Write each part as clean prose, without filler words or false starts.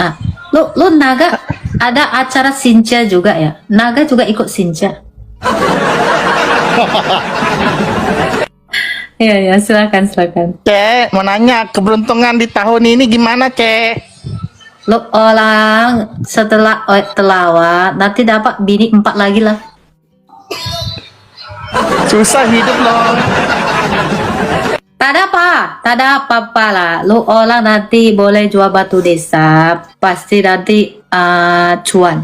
Ah, lu Naga ada acara Sinja juga ya? Naga juga ikut Sinja. Iya ya, silakan silakan. Cek, mau nanya keberuntungan di tahun ini gimana, Cek? Lu orang setelah telawat nanti dapat bini 4 lagi lah. Susah hidup loh. Tak ada apa-apa lah. Lu orang nanti boleh jual batu desa, pasti nanti cuan.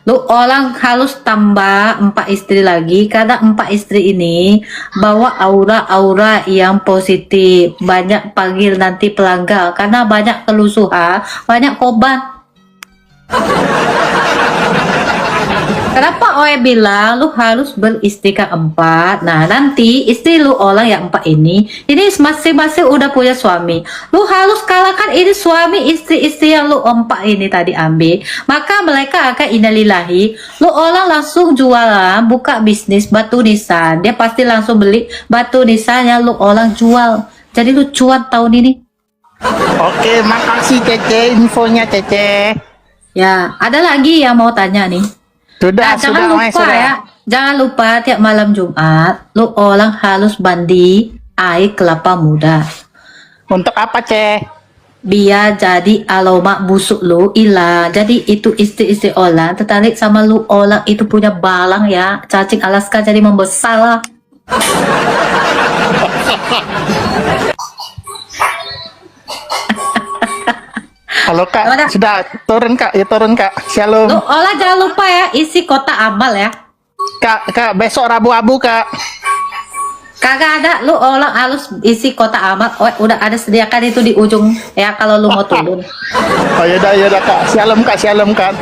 Lu orang harus tambah 4 istri lagi, karena 4 istri ini bawa aura-aura yang positif. Banyak panggil nanti pelanggan, karena banyak kelusuhan, banyak korban. Kenapa Oe bilang lu harus beristri keempat? Nah, nanti istri lu orang yang 4 ini masing-masing udah punya suami. Lu harus kalahkan ini suami istri-istri yang lu 4 ini tadi ambil. Maka mereka akan innalillahi. Lu orang langsung jualan, buka bisnis batu nisan. Dia pasti langsung beli batu nisan yang lu orang jual. Jadi lu cuan tahun ini. Oke, makasih Cece infonya, Cece. Ya, ada lagi yang mau tanya nih. Sudah, Nah, sudah, jangan lupa sudah. ya, jangan lupa tiap malam Jumat, lu orang harus mandi air kelapa muda. Untuk apa, Cek? Biar jadi aroma busuk lu hilang. Jadi itu istri-istri orang tertarik sama lu orang itu punya balang ya. Cacing Alaska jadi membesar lah. Halo, Kak. Mana? Sudah turun, Kak. Ya turun, Kak. Shalom. Lu orang jangan lupa ya isi kotak amal ya. Kak, besok Rabu Abu, Kak. Kagak ada, lu orang harus isi kotak amal. Oh, udah ada sediakan itu di ujung ya kalau lu mau turun. Oh, yaudah, Kak. Shalom, Kak. Shalom, Kak.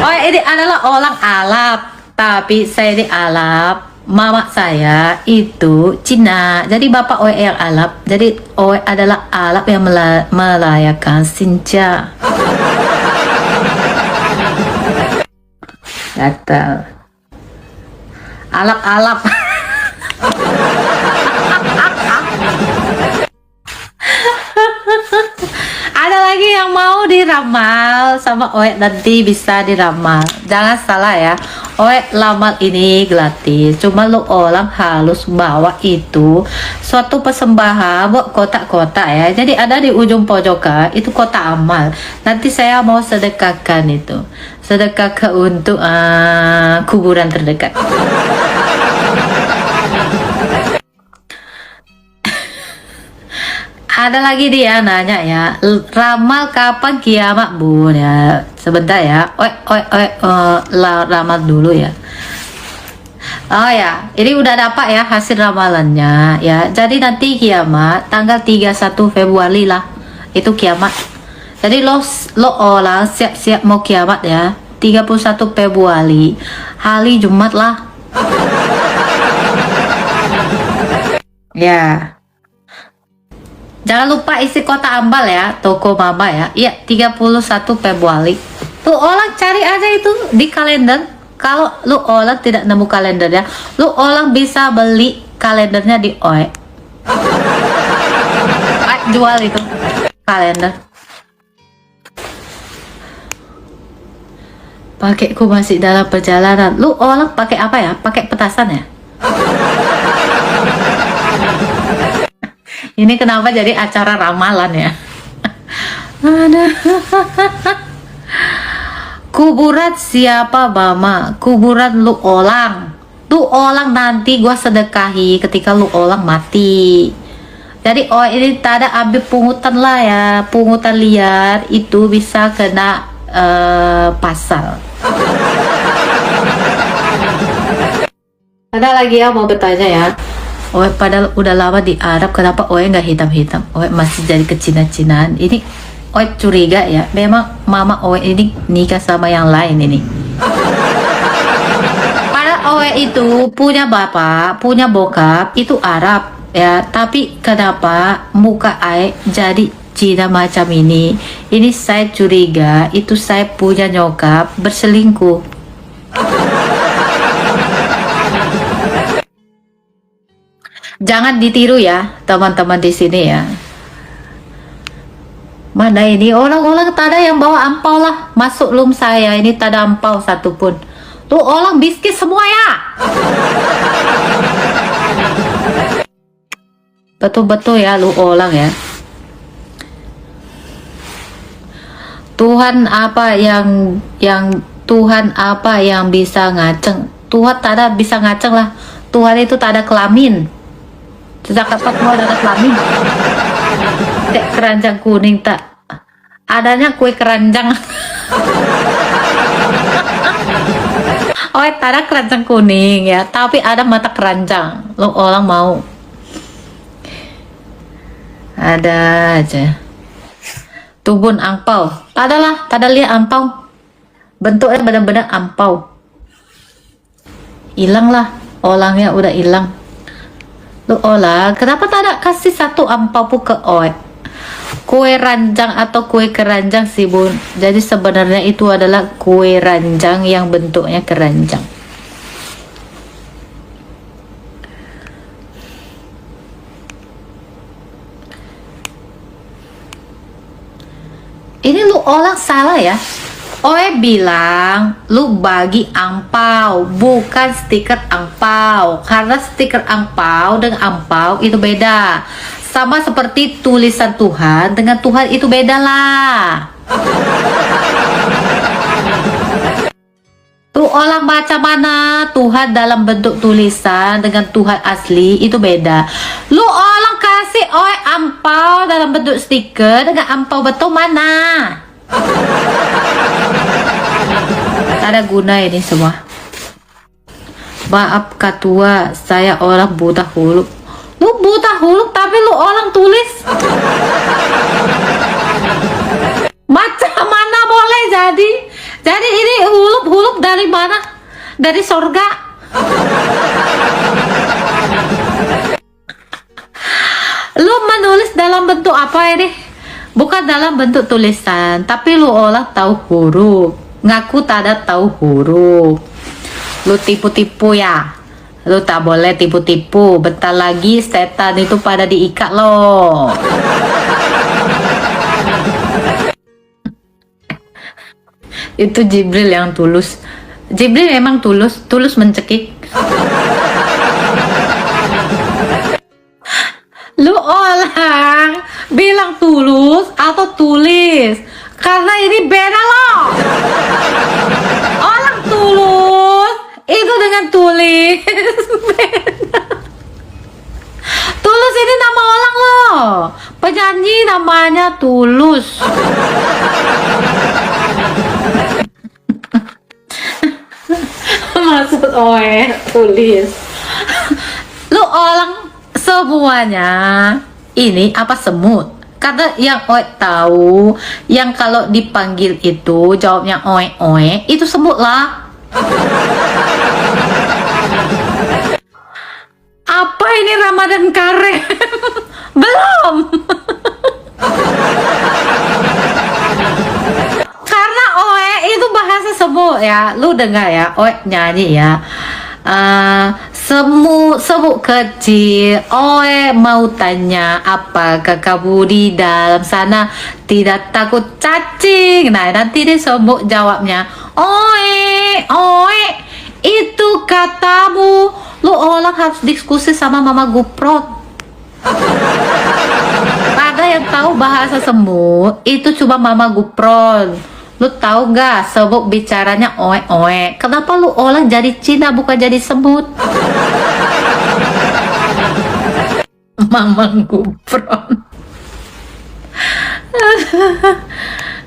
Oh, ini adalah orang Arab, tapi saya di Arab. Mama saya itu Cina, jadi bapak Oe yang Arab. Jadi Oe adalah Arab yang merayakan Sinja. Gatal. Alap-alap. Ada lagi yang mau diramal sama Oe nanti bisa diramal. Jangan salah ya, Oe lamal ini gratis. Cuma lu orang harus bawa itu suatu persembahan buat kotak-kotak ya. Jadi ada di ujung pojokan itu kotak amal. Nanti saya mau sedekahkan itu. Sedekahkan untuk kuburan terdekat. Ada lagi dia nanya ya, ramal kapan kiamat bun ya? Sebentar ya, ramal dulu ya. Oh ya, ini udah dapat ya hasil ramalannya ya. Jadi nanti kiamat tanggal 31 Februari lah, itu kiamat. Jadi lo orang siap-siap mau kiamat ya, 31 Februari, hari Jumat lah. Ya. Jangan lupa isi kotak ambal ya, toko mama ya. Iya, 31 Februari. Tuh orang cari aja itu di kalender. Kalau lu orang tidak nemu kalendernya, lu orang bisa beli kalendernya di OE. Jual itu kalender. Pakaiku masih dalam perjalanan. Lu orang pakai apa ya? Pakai petasan ya? Ini kenapa jadi acara ramalan ya? Kuburan siapa Mama? Kuburan lu orang. Lu orang nanti gua sedekahi ketika lu orang mati. Jadi ini tak ada ambil pungutan lah ya. Pungutan liar itu bisa kena pasal. Ada lagi yang mau bertanya ya? Oe padahal udah lama di Arab, kenapa Oe nggak hitam-hitam? Oe masih jadi kecina-cinaan. Ini Oe curiga ya, memang mama Oe ini nikah sama yang lain ini. Padahal Oe itu punya bapak, punya bokap, itu Arab ya. Tapi kenapa muka Oe jadi Cina macam ini? Ini saya curiga, itu saya punya nyokap berselingkuh. Jangan ditiru ya teman-teman di sini ya. Mana ini orang-orang tak ada yang bawa ampau lah. Masuk room saya ini tak ada ampau satupun. Tuh orang biskuit semua ya. Betul-betul ya lu orang ya. Tuhan apa yang bisa ngaceng? Tuhan tak ada bisa ngaceng lah. Tuhan itu tak ada kelamin. Sejak kapan Tuhan ada kelamin? Dek keranjang kuning tak adanya kue keranjang. Oh, tak ada keranjang kuning ya, tapi ada mata keranjang. Lo orang mau? Ada aja. Tubun angpau. Tak ada lah, tak ada lihat angpau. Bentuknya benar-benar angpau. Hilang lah, orangnya udah hilang. Lu olah, kenapa tak ada kasih satu ampau pun ke Oe? Kue ranjang atau kue keranjang sih bun. Jadi sebenarnya itu adalah kue ranjang yang bentuknya keranjang. Ini lu orang salah ya. Oe bilang lu bagi angpau, bukan stiker angpau. Karena stiker angpau dengan angpau itu beda. Sama seperti tulisan Tuhan dengan Tuhan itu beda lah. Tuh orang baca mana Tuhan dalam bentuk tulisan dengan Tuhan asli itu beda. Lu orang kasih oe angpau dalam bentuk stiker dengan angpau betul mana? Tak ada guna ini semua. Maaf ketua, saya orang buta huruf. Lu buta huruf tapi lu orang tulis. Macam mana boleh jadi? Jadi ini huruf-huruf dari mana? Dari sorga. Lu menulis dalam bentuk apa ini? Bukan dalam bentuk tulisan, tapi lu olah tahu huruf. Ngaku tak ada tahu huruf. Lu tipu-tipu ya. Lu tak boleh tipu-tipu. Bentar lagi setan itu pada diikat loh. Itu Jibril yang tulus. Jibril emang tulus mencekik. Lu orang bilang tulus atau tulis, karena ini beda loh. Orang tulus itu dengan tulis beda. Tulus ini nama orang loh, penyanyi namanya Tulus. Maksud oe tulis. Lu orang semuanya ini apa semut? Karena yang oe tahu, yang kalau dipanggil itu jawabnya oe itu semut lah. Apa ini Ramadan Kareem? Belum. Karena oe itu bahasa semut ya. Lu dengar ya, oe nyanyi ya. Semut kecil, oe mau tanya apakah kamu di dalam sana tidak takut cacing? Nah nanti deh semut jawabnya, oe itu katamu. Lu orang harus diskusi sama Mama Gupron. Ada yang tahu bahasa semut itu cuma Mama Gupron. Lu tahu nggak semut bicaranya oe? Kenapa lu orang jadi Cina bukan jadi semut? Mama Gupron.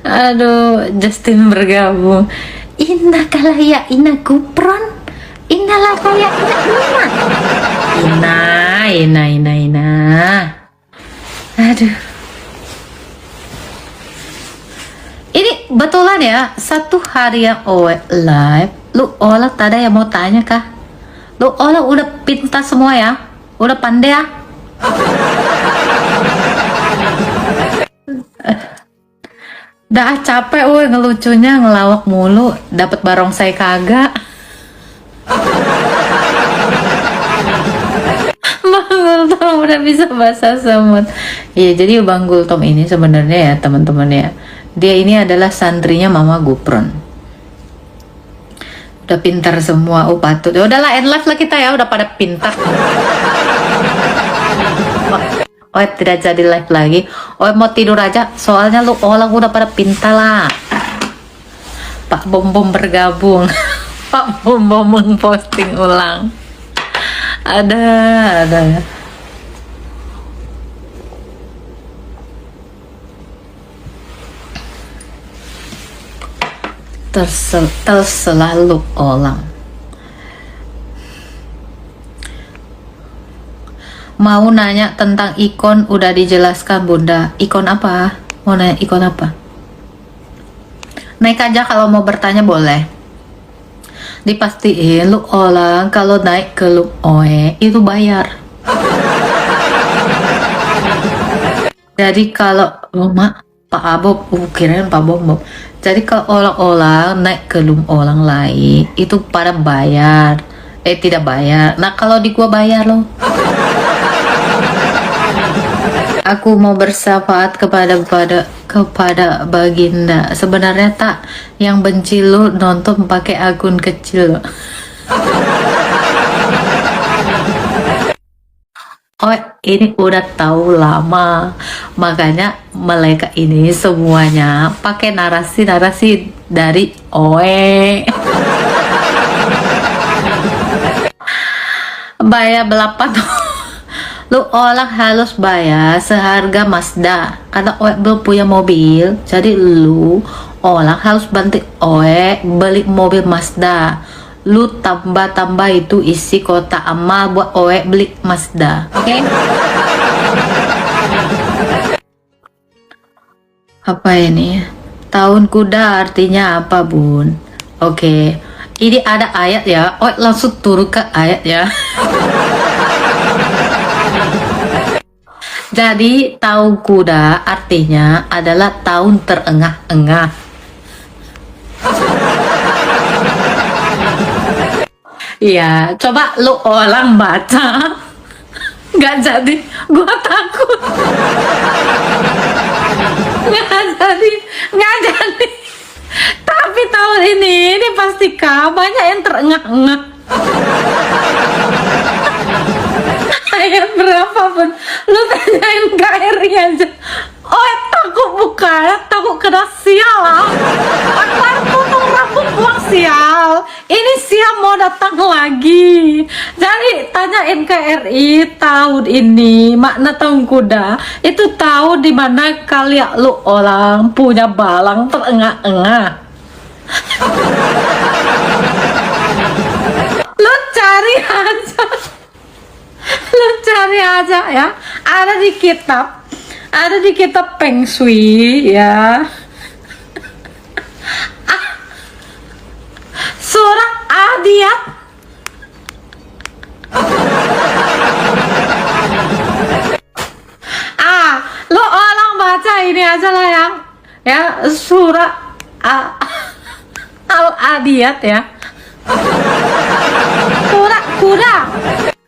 Aduh, Justin bergabung. Inna kalaya ina Gupron. Inalah kaya ina. Aduh. Ini betulan ya, satu hari yang oe live, lu olah tak ada yang mau tanya kah? Lu olah udah pintar semua ya? Udah pandai ya? Dah capek ngelucunya ngelawak mulu, dapat barongsai kagak. Gultom udah bisa bahasa semut. Iya, jadi Bang Gultom ini sebenarnya ya teman-teman ya, dia ini adalah santrinya Mama Gupron. Udah pintar semua, oh patut. Ya udahlah, end live lah kita ya, udah pada pintar. Oh, tidak jadi live lagi. Oh, mau tidur aja, soalnya lu orang udah pada pintar lah. Pak Bom Bom bergabung. Pak Bom Bom memposting ulang. Ada. Terselalu orang. Mau nanya tentang ikon udah dijelaskan Bunda. Ikon apa? Mau nanya ikon apa? Naik aja kalau mau bertanya boleh. Dipastiin lu orang kalau naik ke Lum Oe itu bayar. Jadi kalau Mak Pak Abob, kirain Pak Bob. Jadi kalau orang-orang naik ke Lum orang lain itu pada bayar. Tidak bayar. Nah kalau di gua bayar loh. Aku mau bersyafaat kepada Baginda. Sebenarnya tak, yang benci lu nonton pakai akun kecil. Oh, ini udah tahu lama. Makanya mereka ini semuanya pakai narasi-narasi dari Oe. Bayar belapan. Lu orang harus bayar seharga Mazda karena Oe belum punya mobil, jadi lu orang harus bantu Oe beli mobil Mazda. Lu tambah itu isi kotak amal buat Oe beli Mazda, oke? Apa ini? Tahun kuda artinya apa Bun? Oke, ini ada ayat ya, Oe langsung turun ke ayat ya. Jadi tahun kuda artinya adalah tahun terengah-engah. Iya, coba lu orang baca. Nggak jadi, gua takut. Nggak jadi. Tapi tahun ini pasti banyak yang terengah-engah. Ayat berapa pun lu tanyain KRI aja. Oh, takut bukan, takut kena sial. Akbar potong rambut buang sial. Ini sial mau datang lagi. Jadi tanyain KRI tahun ini makna tahun kuda itu tahu di mana kalian lu orang punya balang terengah-engah. Lu cari aja. Lu cari aja ya, ada di kitab Feng Shui ya. Surah Adiyat. Lu orang baca ini aja lah ya surah Al-Adiyat ya. Surah kuda.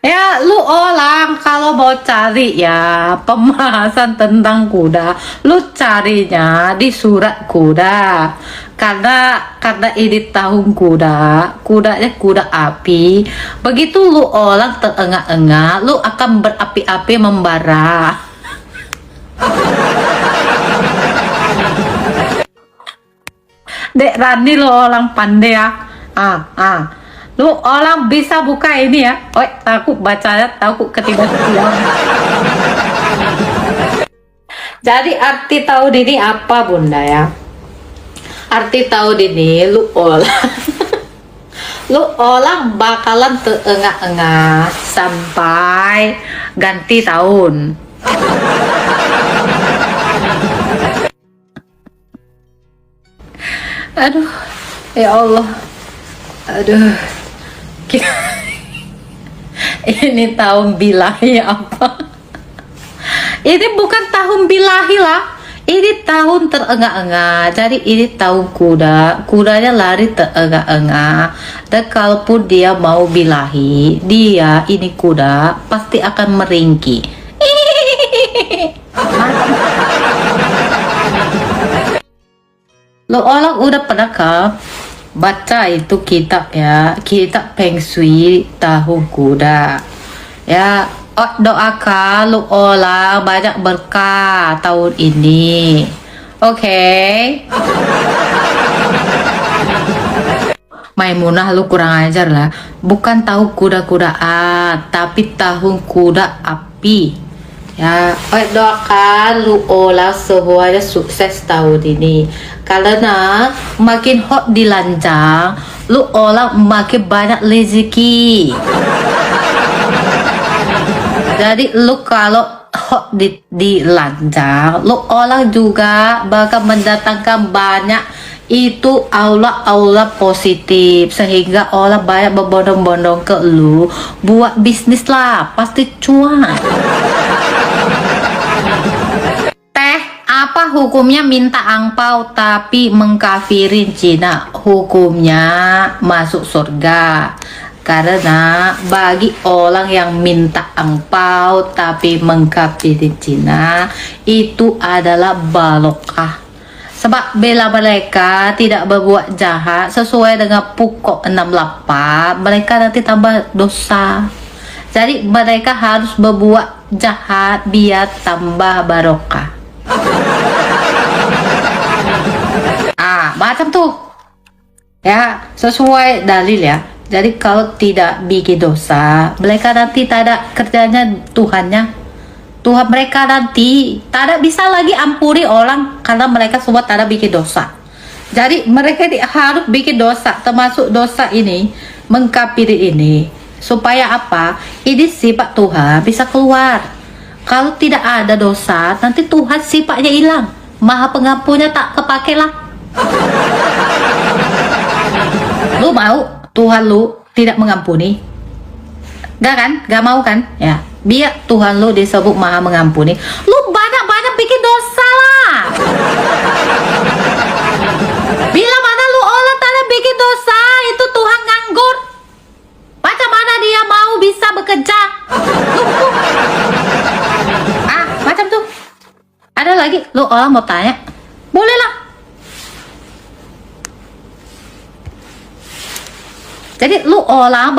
Ya, lu orang kalau mau cari ya pembahasan tentang kuda, lu carinya di surat kuda. Karena ini tahun kudanya kuda api. Begitu lu orang terengah-engah, lu akan berapi-api membara. Dek Rani lu orang pandai ya. Lu orang bisa buka ini ya. Oh, takut bacanya, takut ketidak-tidak. Jadi arti tahun ini apa Bunda ya? Arti tahun ini lu orang bakalan terengah-engah sampai ganti tahun. Aduh, ya Allah. Aduh. Ini tahun bilahi apa? Ini bukan tahun bilahi lah. Ini tahun terengah-engah, jadi ini tahun kuda. Kudanya lari terengah-engah. Dan kalaupun dia mau bilahi, dia ini kuda pasti akan meringki. Lo orang udah pernah kah baca itu kitab ya, kitab Feng Shui tahun kuda ya. Doakan lu orang banyak berkah tahun ini, oke? Maimunah, lu kurang ajar lah. Bukan tahun kuda-kudaan, tapi tahun kuda api ya. Doakan lu orang semuanya sukses tahun ini, karena makin hot dilanjang, lu orang makin banyak rezeki. Jadi lu kalau hot dilanjang, lu orang juga bakal mendatangkan banyak itu aula-aula positif, sehingga orang banyak berbondong-bondong ke lu buat bisnis lah, pasti cuan. Teh, apa hukumnya minta angpau tapi mengkafirin Cina? Hukumnya masuk surga. Karena bagi orang yang minta angpau tapi mengkafirin Cina, itu adalah barokah. Sebab bila mereka tidak berbuat jahat sesuai dengan pokok 68, mereka nanti tambah dosa. Jadi mereka harus berbuat jahat biar tambah barokah. Macam tuh ya, sesuai dalil ya. Jadi kalau tidak bikin dosa, mereka nanti tak ada kerjanya Tuhannya. Tuhan mereka nanti tak ada bisa lagi ampuni orang karena mereka semua tak ada bikin dosa. Jadi mereka harus bikin dosa, termasuk dosa ini, mengkafiri ini, supaya apa? Ini sifat Tuhan bisa keluar. Kalau tidak ada dosa, nanti Tuhan sifatnya hilang, Maha Pengampunnya tak kepake lah. Lu mau Tuhan lu tidak mengampuni? Gak kan? Gak mau kan? Ya, biar Tuhan lu disebut Maha Mengampuni, lu banyak-banyak bikin dosa lah. Bila mana lu orang tak ada bikin dosa, itu Tuhan nganggur. Macam mana dia mau bisa bekerja? Macam tuh. Ada lagi, lu orang mau tanya? Boleh lah. Jadi lu orang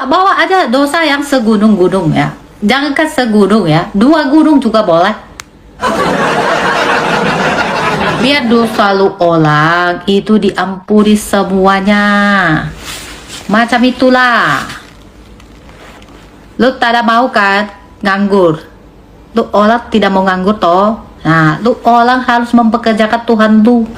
bawa aja dosa yang segunung-gunung ya. Jangankan segunung ya, 2 gunung juga boleh. Biar dosa lu orang itu diampuni semuanya. Macam itulah. Lu tak ada mau kan nganggur? Lu orang tidak mau nganggur toh? Nah, lu orang harus mempekerjakan Tuhan lu.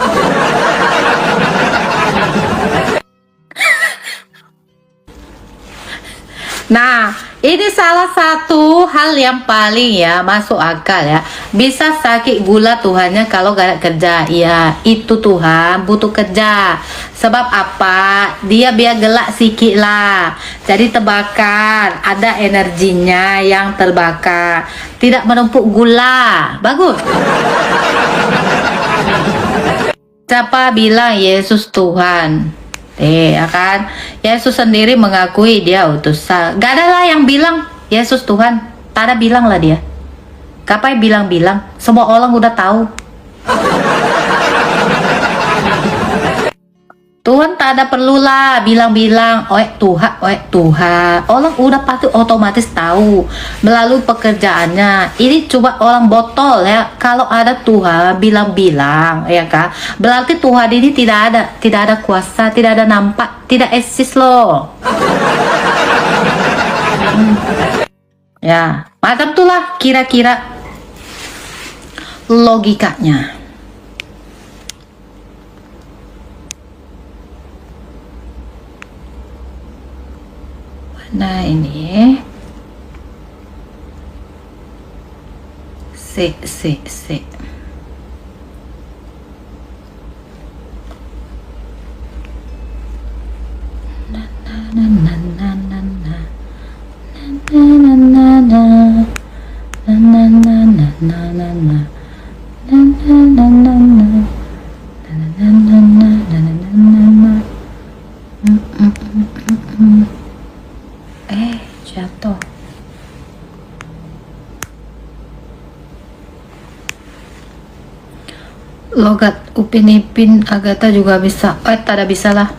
Nah, ini salah satu hal yang paling ya masuk akal ya. Bisa sakit gula Tuhannya kalau gak ada kerja. Ya, itu Tuhan butuh kerja. Sebab apa? Dia biar gelak sikit lah. Jadi terbakar, ada energinya yang terbakar. Tidak menumpuk gula. Bagus. Siapa bilang Yesus Tuhan? Ya kan, Yesus sendiri mengakui dia utusan. Gak ada lah yang bilang Yesus Tuhan, tak ada bilang lah dia. Kapai bilang-bilang, semua orang udah tahu. Tuhan tak ada perlulah bilang-bilang, Tuhan. Orang udah pasti otomatis tahu melalui pekerjaannya. Ini coba orang botol ya. Kalau ada Tuhan bilang-bilang, ya kan? Berarti Tuhan ini tidak ada kuasa, tidak ada nampak, tidak eksis loh. Ya, macam itulah kira-kira logikanya. Nah ini si Jatuh. Logat Upin Ipin Agatha juga bisa. Tak bisa lah.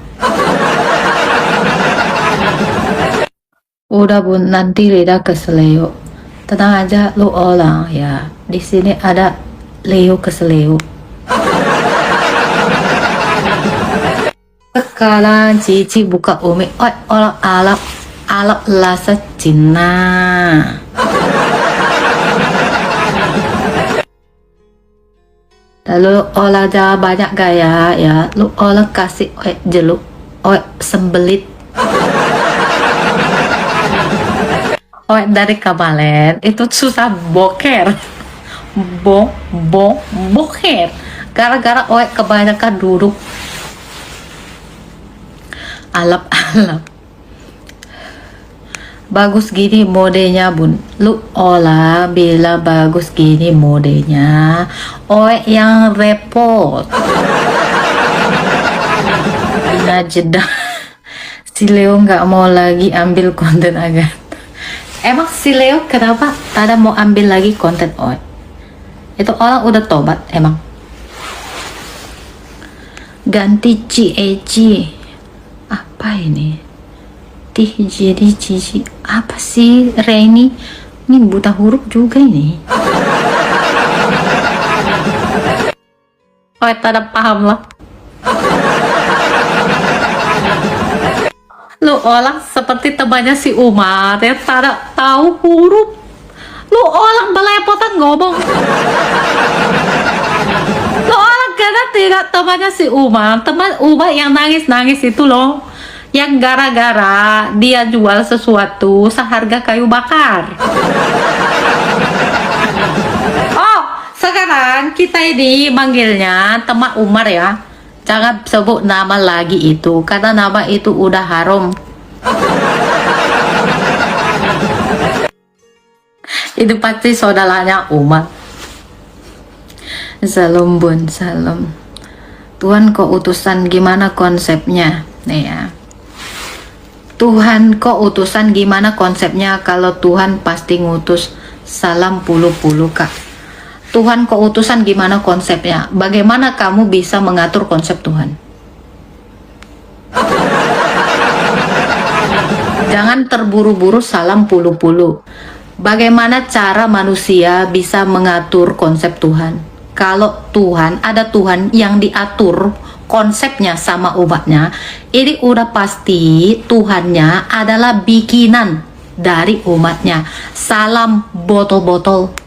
Udah bun, nanti Rida keseleo. Tenang aja lu orang ya. Di sini ada Leo keseleo. Sekarang Cici buka Umi. Orang alap lasa Cina. Lalu olah jangan banyak gaya ya. Lu olah kasih jeluk, sembelit. Dari kemarin itu susah boker. Boker. Gara-gara kebanyakan duduk. Alap-alap. Bagus gini modenya bun. Lu olah bila bagus gini modenya. Yang repot. Ina jeda. Si Leo nggak mau lagi ambil konten Agatha. Emang si Leo kenapa tak mau ambil lagi konten Itu orang udah tobat emang. Ganti Cici. Apa ini? Jadi Cici apa sih Reni? Ini buta huruf juga ini. Tak paham lah. Lu orang seperti temannya si Umar yang tak tahu huruf. Lu orang belepotan ngomong. Lu orang karena tidak temannya si Umar. Teman Umar yang nangis-nangis itu loh. Yang gara-gara dia jual sesuatu seharga kayu bakar. Sekarang kita ini manggilnya teman Umar ya. Jangan sebut nama lagi itu, karena nama itu udah haram. Itu pasti saudaranya Umar. Salam bun, salam. Tuhan kok utusan gimana konsepnya? Nih ya. Tuhan kok utusan gimana konsepnya? Kalau Tuhan pasti ngutus. Salam puluh-puluh kak. Tuhan kok utusan gimana konsepnya? Bagaimana kamu bisa mengatur konsep Tuhan? Jangan terburu-buru salam puluh-puluh. Bagaimana cara manusia bisa mengatur konsep Tuhan? Kalau Tuhan, ada Tuhan yang diatur konsepnya sama umatnya, ini udah pasti Tuhannya adalah bikinan dari umatnya. Salam botol-botol.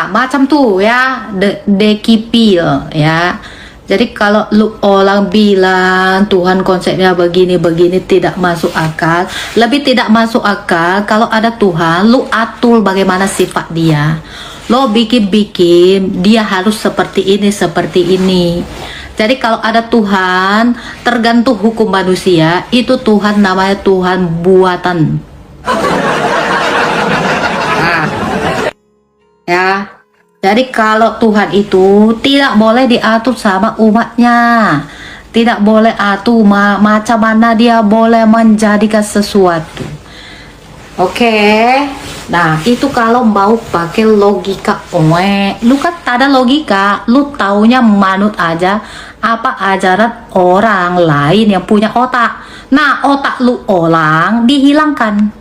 Macam tuh ya, dekipil ya. Jadi kalau lu orang bilang Tuhan konsepnya begini-begini tidak masuk akal. Lebih tidak masuk akal kalau ada Tuhan, lu atur bagaimana sifat dia. Lo bikin-bikin dia harus seperti ini, seperti ini. Jadi kalau ada Tuhan, tergantung hukum manusia, itu Tuhan namanya Tuhan buatan. Ya. Jadi kalau Tuhan itu tidak boleh diatur sama umatnya. Tidak boleh atur macam mana dia boleh menjadikan sesuatu. Oke. Nah, itu kalau mau pakai logika. Lu kan tak ada logika. Lu taunya manut aja apa ajaran orang lain yang punya otak. Nah, otak lu orang dihilangkan.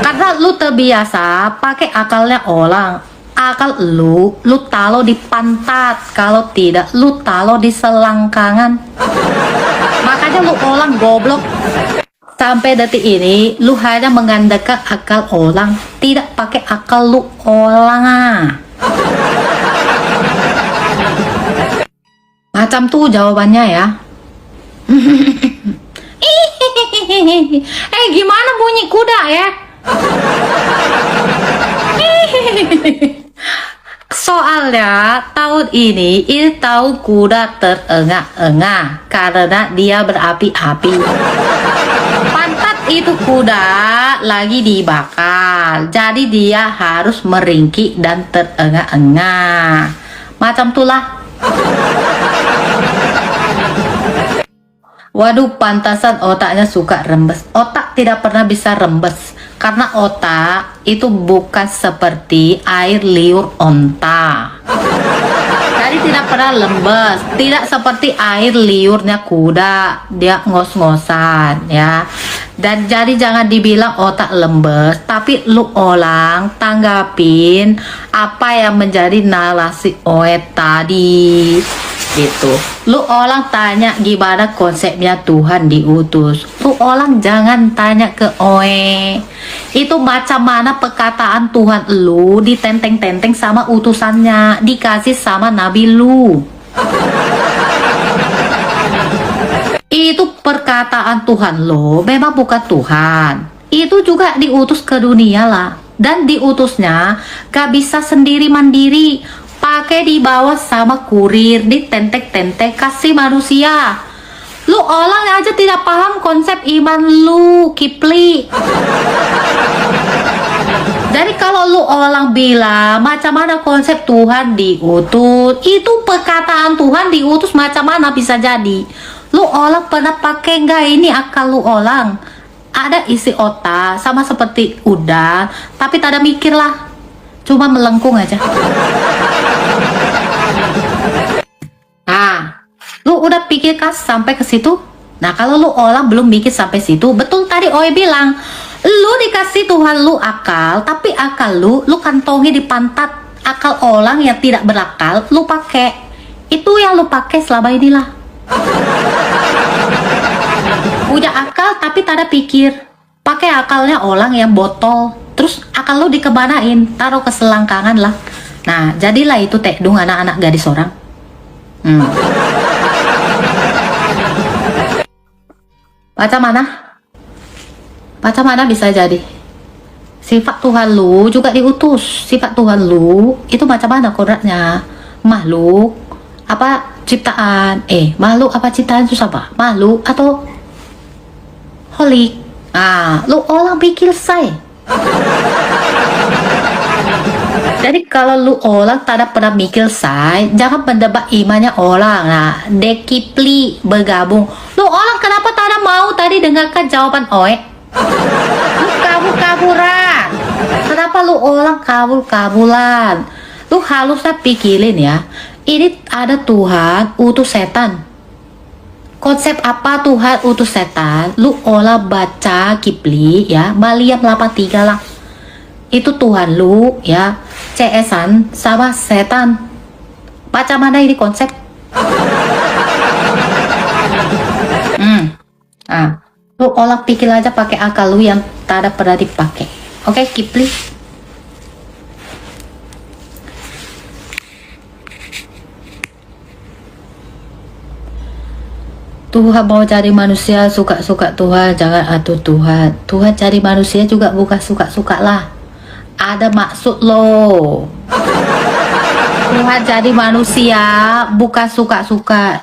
Karena lu terbiasa pakai akalnya orang. Akal lu taruh di pantat. Kalau tidak, lu taruh di selangkangan. Makanya lu orang goblok. Sampai detik ini, lu hanya mengandalkan akal orang, tidak pakai akal lu orang. Macam tuh jawabannya ya. Gimana bunyi kuda ya? Soalnya tahun ini tahun kuda terengah-engah karena dia berapi-api. Pantat itu kuda lagi dibakar. akal. Jadi dia harus meringkik dan terengah-engah. Macam itulah. Waduh, pantasan otaknya suka rembes. Otak tidak pernah bisa rembes. Karena otak itu bukan seperti air liur onta. Jadi tidak pernah lembes. Tidak seperti air liurnya kuda. Dia ngos-ngosan ya. Dan jadi jangan dibilang otak lembes. Tapi lu orang tanggapin apa yang menjadi narasi Oe tadi. Gitu. Lu orang tanya gimana konsepnya Tuhan diutus. Lu orang jangan tanya ke Oe. Itu macam mana perkataan Tuhan lu ditenteng-tenteng sama utusannya, dikasih sama nabi lu. Itu perkataan Tuhan lo memang bukan Tuhan. Itu juga diutus ke dunia lah. Dan diutusnya gak bisa sendiri mandiri, pakai dibawa sama kurir, ditentek-tentek kasih manusia. Lu orang aja tidak paham konsep iman lu, Kipli. Jadi kalau lu orang bilang macam mana konsep Tuhan diutus, itu perkataan Tuhan diutus macam mana bisa jadi. Lu orang pernah pakai nggak ini akal lu orang? Ada isi otak sama seperti udang, tapi tak ada mikir lah, cuma melengkung aja. Nah, lu udah pikirkan sampai ke situ? Nah, kalau lu orang belum mikir sampai situ, betul tadi Oe bilang, lu dikasih Tuhan lu akal, tapi akal lu kantongi di pantat. Akal orang yang tidak berakal, lu pakai. Itu yang lu pakai selama inilah. Punya akal tapi tak ada pikir. Pakai akalnya orang yang botol. Terus akal lu dikemanain? Taruh ke selangkangan lah. Nah, jadilah itu tekdung anak-anak gadis orang. Macam mana? Macam mana bisa jadi? Sifat Tuhan lu juga diutus. Sifat Tuhan lu itu macam mana kodratnya? Makhluk apa ciptaan? Makhluk apa ciptaan itu apa? Makhluk atau holik? Lu orang pikir say. Jadi kalau lu orang tak ada pernah mikir say, jangan mendebat imannya orang. Nah, Dekipli bergabung. Lu orang kenapa tak ada mau tadi dengarkan jawaban Oe? Lu kabur-kaburan. Kenapa lu orang kabur-kaburan? Lu harusnya pikirin ya. Ini ada Tuhan utus setan. Konsep apa Tuhan utus setan? Lu olah baca Kipli ya, Maliam 83 lah. Itu Tuhan lu ya, CS-an sama setan. Macam mana ini konsep? Lu olah pikir aja pakai akal lu yang tak ada pernah dipakai. Oke, Kipli. Tuhan mau cari manusia suka-suka Tuhan, jangan atur Tuhan. Tuhan cari manusia juga bukan suka-suka lah. Ada maksud lo. Tuhan jadi manusia bukan suka-suka.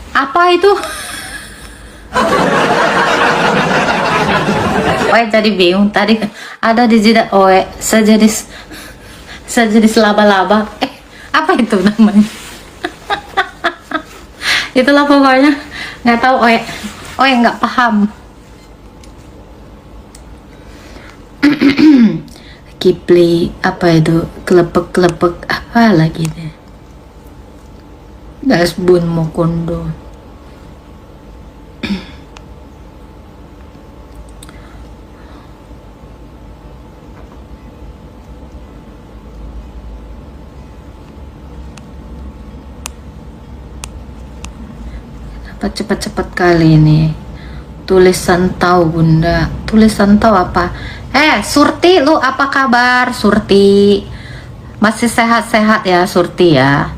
Apa itu? Oe jadi bingung tadi ada di jidat Oe sejenis laba-laba. Apa itu namanya? Itulah pokoknya, nggak tahu Oe nggak paham. Kipli apa itu, kelepek apa lagi deh, dasbun mokondo. Cepat-cepat kali ini tulisan tahu bunda, tulisan tahu apa? Surti, lu apa kabar Surti? Masih sehat-sehat ya Surti ya?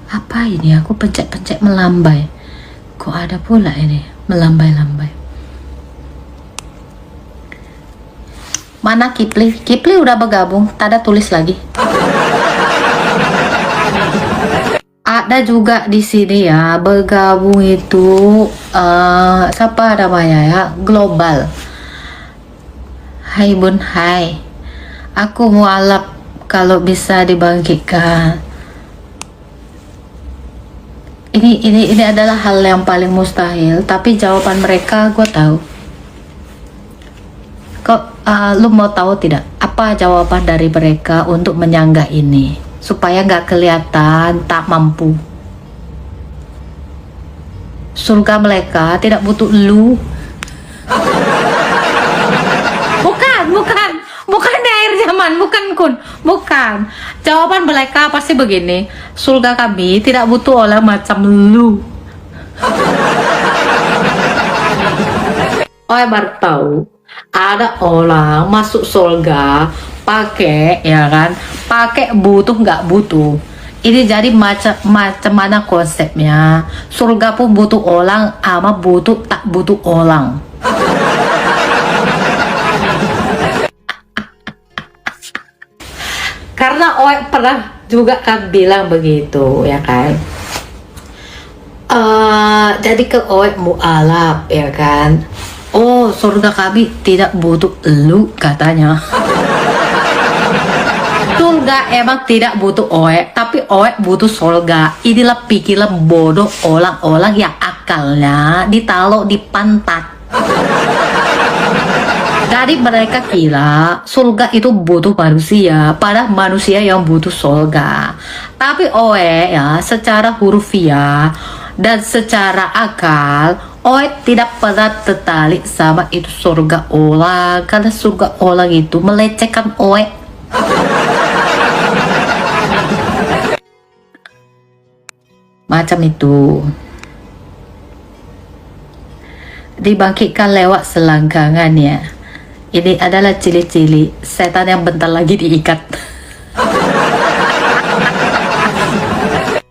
Apa ini, aku pencet-pencet melambai, kok ada pula ini melambai-lambai. Mana Kipli? Kipli udah bergabung, tak ada tulis lagi. ada juga di sini ya bergabung itu siapa namanya ya, global. Hai Bun, hai. Aku mualaf kalau bisa dibangkitkan. Ini adalah hal yang paling mustahil, tapi jawaban mereka gue tahu. Kok lu mau tahu tidak apa jawaban dari mereka untuk menyanggah ini supaya nggak kelihatan tak mampu? Surga mereka tidak butuh lu. Bukan di akhir zaman, bukan Kun, bukan. Jawaban mereka pasti begini: surga kami tidak butuh orang macam lu. Oh, baru tahu ada orang masuk surga pakai, ya kan, pakai butuh nggak butuh. Ini jadi macam mana konsepnya? Surga pun butuh orang, ama butuh tak butuh orang. Karena Oe pernah juga kan bilang begitu, ya kan. Jadi ke Oe mualaf, ya kan. Oh, surga kami tidak butuh lu, katanya. Surga emang tidak butuh Oe, tapi Oe butuh surga. Inilah pikiran bodoh orang-orang yang akalnya ditaruh di pantat. Jadi mereka kira surga itu butuh manusia, padahal manusia yang butuh surga. Tapi Oe ya, secara hurufiah dan secara akal, Oe tidak pernah tertarik sama itu surga orang, karena surga orang itu melecehkan Oe. Macam itu. Dibangkitkan lewat selangkangan ya. Ini adalah cili-cili setan yang bentar lagi diikat.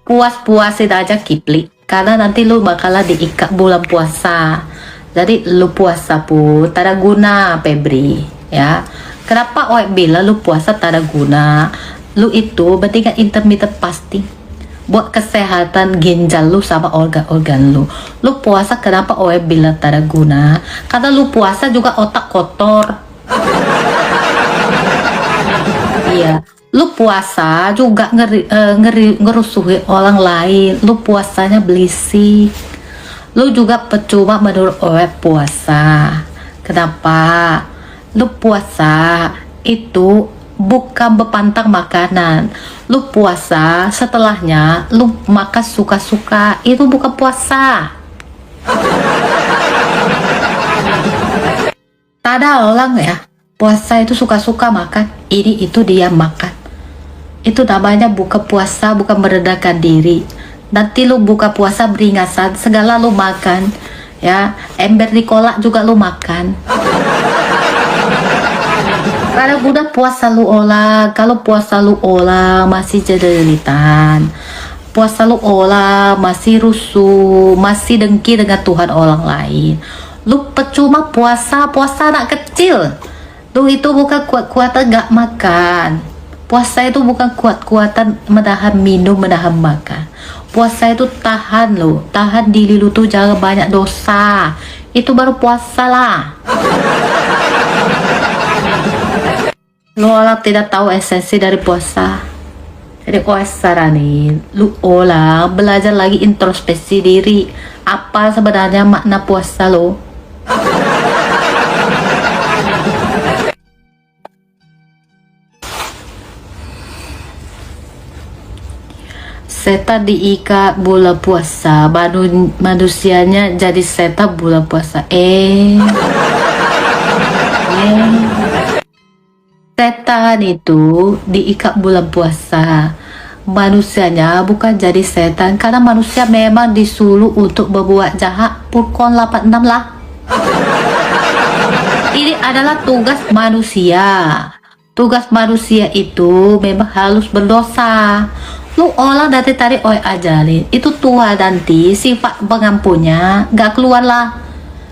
Puas-puasin aja Kipli, karena nanti lu bakalan diikat bulan puasa. Jadi lu puasa pun tak ada guna, Febri, ya. Kenapa Oe bilang lu puasa tak ada guna? Lu itu mendingan intermittent fasting buat kesehatan ginjal lu sama organ-organ lu. Lu puasa kenapa Oe bilang tak ada guna? Karena lu puasa juga otak kotor. Iya, lu puasa juga ngerusuhin orang lain. Lu puasanya belisik. Lu juga percuma menurut Oe puasa. Kenapa? Lu puasa itu bukan berpantang makanan. Lu puasa setelahnya lu makan suka-suka, itu bukan puasa. Tak ada orang ya puasa itu suka-suka makan, ini itu dia makan. Itu namanya buka puasa, bukan merendahkan diri. Nanti lu buka puasa beringasan segala lu makan, ya. Ember di kolak juga lu makan. Kalau udah puasa lu olah, kalau puasa lu olah masih jedelitan, puasa lu olah masih rusuh, masih dengki dengan Tuhan orang lain, lu percuma puasa anak kecil. Lu itu bukan kuat-kuatan gak makan. Puasa itu bukan kuat-kuatan menahan minum, menahan makan. Puasa itu tahan lu, tahan diri lu tuh jangan banyak dosa. Itu baru puasa lah. Lu orang tidak tahu esensi dari puasa. Jadi Oe saranin lu olah belajar lagi introspeksi diri. Apa sebenarnya makna puasa lo? Setan diikat bulan puasa, manusianya jadi setan bulan puasa. Setan itu diikat bulan puasa, manusianya bukan jadi setan, karena manusia memang disuruh untuk berbuat jahat. Purkon 86 lah. Ini adalah tugas manusia. Tugas manusia itu memang harus berdosa. Lu orang dari tadi Oe ajarin, itu tua nanti sifat pengampunnya gak keluar lah,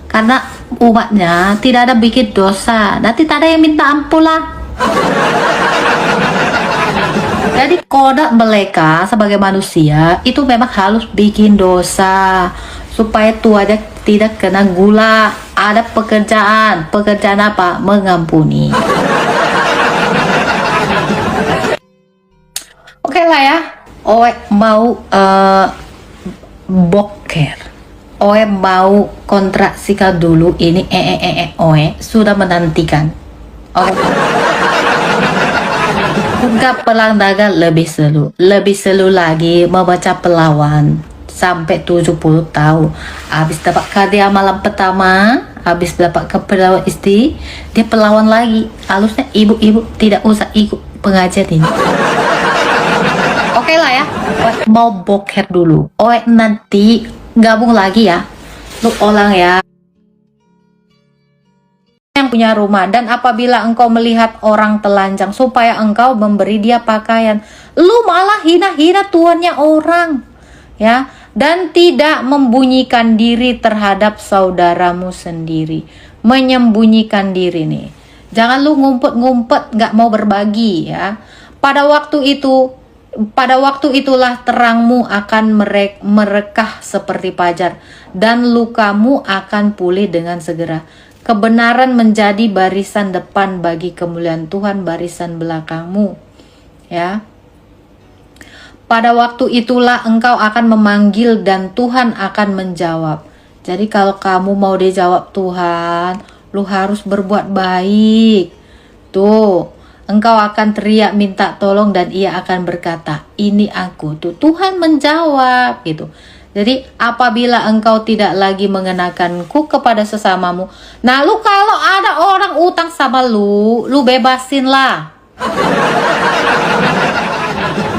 karena umatnya tidak ada bikin dosa, nanti tak ada yang minta ampun lah. Jadi kodrat mereka sebagai manusia itu memang harus bikin dosa supaya Tuhan tidak kena gula. Ada pekerjaan apa? Mengampuni. Oke lah ya. Oe mau boker. Oe mau kontraksikan dulu ini Oe sudah menantikan. Oke. Buka pelang dagang lebih seru lagi membaca Pelawan sampai 70 tahun. Habis dapat hadiah malam pertama, habis dapat ke Pelawan istri, dia Pelawan lagi. Halusnya ibu-ibu tidak usah ikut pengajian ini. Oke lah ya, mau boker dulu. Nanti gabung lagi ya. Lu orang ya yang punya rumah, dan apabila engkau melihat orang telanjang supaya engkau memberi dia pakaian, lu malah hina-hina tuannya orang ya, dan tidak membunyikan diri terhadap saudaramu sendiri. Menyembunyikan diri nih, jangan lu ngumpet-ngumpet gak mau berbagi ya. Pada waktu itulah terangmu akan merekah seperti fajar, dan lukamu akan pulih dengan segera. Kebenaran menjadi barisan depan bagi kemuliaan Tuhan barisan belakangmu. Ya. Pada waktu itulah engkau akan memanggil dan Tuhan akan menjawab. Jadi kalau kamu mau dijawab Tuhan, lu harus berbuat baik. Tuh, engkau akan teriak minta tolong dan ia akan berkata, ini aku. Tuh, Tuhan menjawab gitu. Jadi apabila engkau tidak lagi mengenakanku kepada sesamamu, nah lu kalau ada orang utang sama lu bebasin lah.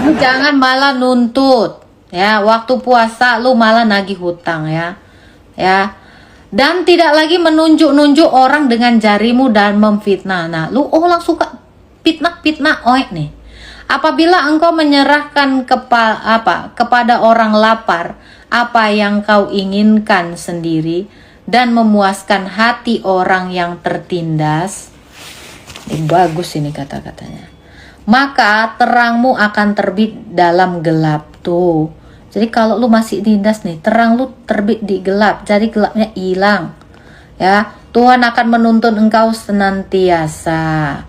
Lu jangan malah nuntut ya, waktu puasa lu malah nagih hutang ya. Dan tidak lagi menunjuk-nunjuk orang dengan jarimu dan memfitnah. Nah, lu orang suka fitnah nih. Apabila engkau menyerahkan kepada orang lapar apa yang kau inginkan sendiri dan memuaskan hati orang yang tertindas, bagus ini kata-katanya, maka terangmu akan terbit dalam gelap. Tuh, jadi kalau lu masih tindas nih, terang lu terbit di gelap, jadi gelapnya hilang ya. Tuhan akan menuntun engkau senantiasa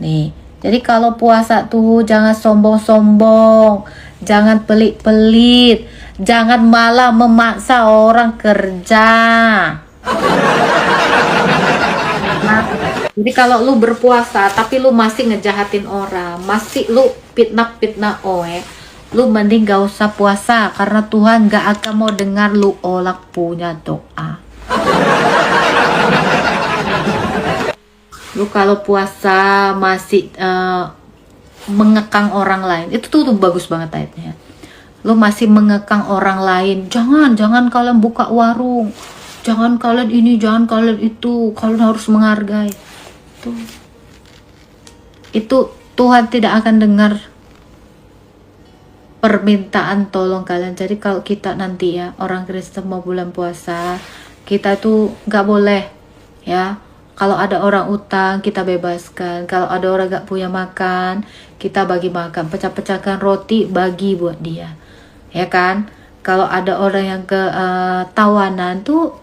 nih. Jadi kalau puasa tuh jangan sombong-sombong, jangan pelit-pelit, jangan malah memaksa orang kerja. Nah, jadi kalau lu berpuasa tapi lu masih ngejahatin orang, masih lu fitnah lu mending gak usah puasa, karena Tuhan gak akan mau dengar lu olak punya doa. Lu kalau puasa masih mengekang orang lain, itu tuh bagus banget ayatnya. Lu masih mengekang orang lain, jangan kalian buka warung, jangan kalian ini, jangan kalian itu, kalian harus menghargai. Itu Tuhan tidak akan dengar permintaan tolong kalian. Jadi kalau kita nanti ya orang Kristen mau bulan puasa, kita tuh nggak boleh ya. Kalau ada orang utang, kita bebaskan. Kalau ada orang gak punya makan, kita bagi makan. Pecah-pecahkan roti, bagi buat dia. Ya kan? Kalau ada orang yang tawanan tuh,